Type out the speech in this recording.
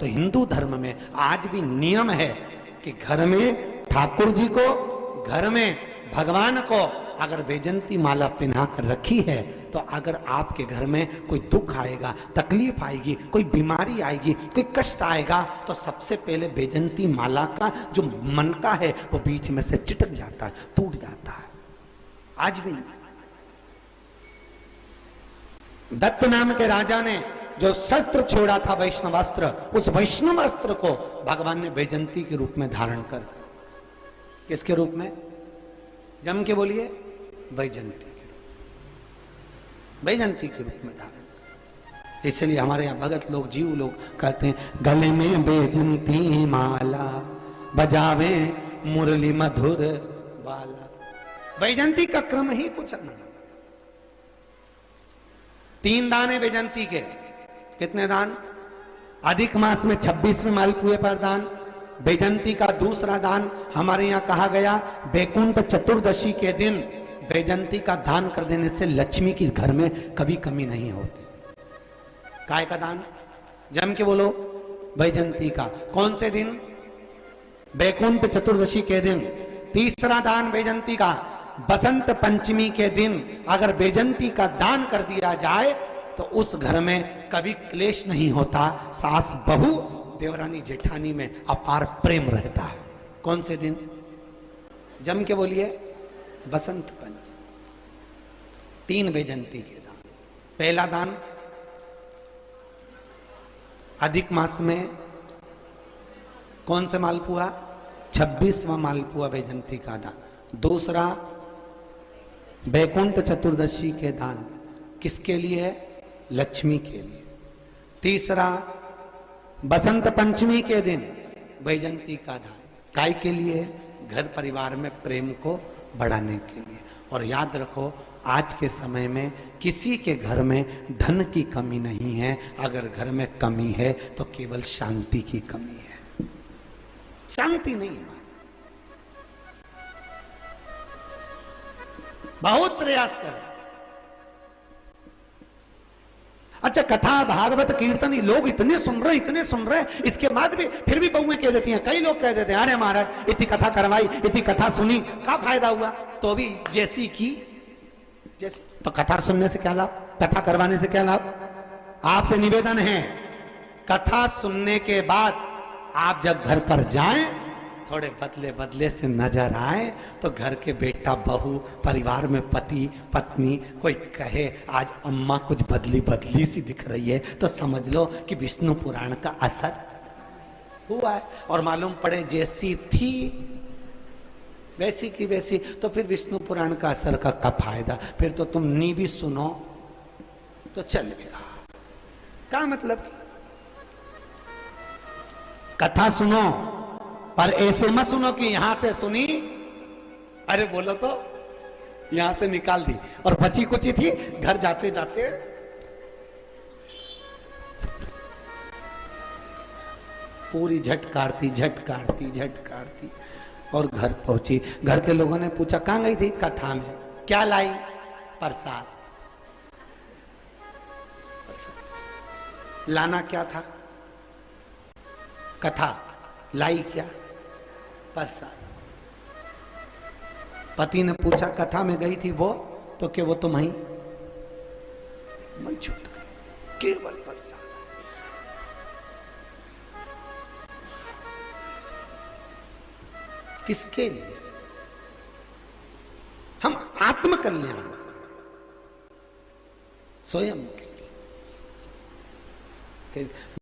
तो हिंदू धर्म में आज भी नियम है कि घर में ठाकुर जी को, घर में भगवान को अगर वैजंती माला पहना कर रखी है, तो अगर आपके घर में कोई दुख आएगा, तकलीफ आएगी, कोई बीमारी आएगी, कोई कष्ट आएगा, तो सबसे पहले वैजंती माला का जो मनका है वो बीच में से चिटक जाता है, टूट जाता है। आज भी नहीं। दत्त नाम के राजा ने जो शस्त्र छोड़ा था वैष्णवास्त्र, उस वैष्णवास्त्र को भगवान ने वैजंती के रूप में धारण कर, किसके रूप में? जम के बोलिए, वैजंती के रूप, वैजंती के रूप में धारण कर। इसलिए हमारे यहाँ भगत लोग, जीव लोग कहते हैं, गले में वैजंती माला बजावे मुरली मधुर बाला। वैजंती का क्रम ही कुछ अलग। 3 दान है वैजंती के। कितने दान? अधिक मास में 26वें मालपुए पर दान। वैजंती का दूसरा दान हमारे यहाँ कहा गया, बैकुंठ चतुर्दशी के दिन वैजंती का दान कर देने से लक्ष्मी की घर में कभी कमी नहीं होती। काय का दान? जम के बोलो, वैजंती का। कौन से दिन? बैकुंठ चतुर्दशी के दिन। तीसरा दान वैजंती का, बसंत पंचमी के दिन अगर वैजंती का दान कर दिया जाए तो उस घर में कभी क्लेश नहीं होता, सास बहू देवरानी जेठानी में अपार प्रेम रहता है। कौन से दिन? जम के बोलिए, बसंत पंचमी। 3 वैजंती के दान। पहला दान अधिक मास में कौन से मालपुआ? 26वां मालपुआ वैजंती का दान। दूसरा बैकुंठ चतुर्दशी के दान, किसके लिए है? लक्ष्मी के लिए। तीसरा बसंत पंचमी के दिन वैजंती का दान, काय के लिए? घर परिवार में प्रेम को बढ़ाने के लिए। और याद रखो, आज के समय में किसी के घर में धन की कमी नहीं है, अगर घर में कमी है तो केवल शांति की कमी है। शांति नहीं है। बहुत प्रयास करें। अच्छा, कथा भागवत कीर्तन लोग इतने सुन रहे, इसके बाद भी फिर भी बहुएं कह देती हैं, कई लोग कह देते हैं, अरे महाराज इतनी कथा करवाई, इतनी कथा सुनी, क्या फायदा हुआ? तो भी जैसी की जैसी। तो कथा सुनने से क्या लाभ? कथा करवाने से क्या लाभ? आपसे निवेदन है, कथा सुनने के बाद आप जब घर पर जाएं, थोड़े बदले बदले से नजर आए, तो घर के बेटा बहू, परिवार में पति पत्नी कोई कहे आज अम्मा कुछ बदली बदली सी दिख रही है, तो समझ लो कि विष्णु पुराण का असर हुआ है। और मालूम पड़े जैसी थी वैसी की वैसी, तो फिर विष्णु पुराण का असर का क्या फायदा? फिर तो तुम नी भी सुनो तो चलेगा। क्या मतलब? कथा सुनो पर ऐसे मत सुनो कि यहां से सुनी, अरे बोलो तो यहां से निकाल दी, और बची कुची थी घर जाते जाते पूरी झटकारती और घर पहुंची। घर के लोगों ने पूछा, कहां गई थी? कथा में। क्या लाई? प्रसाद। लाना क्या था? कथा। लाई क्या? प्रसाद। पति ने पूछा, कथा में गई थी वो? तो क्या वो तुम ही? मैं छूट गई, केवल प्रसाद। किसके लिए? हम आत्मकल्याण, स्वयं के लिए।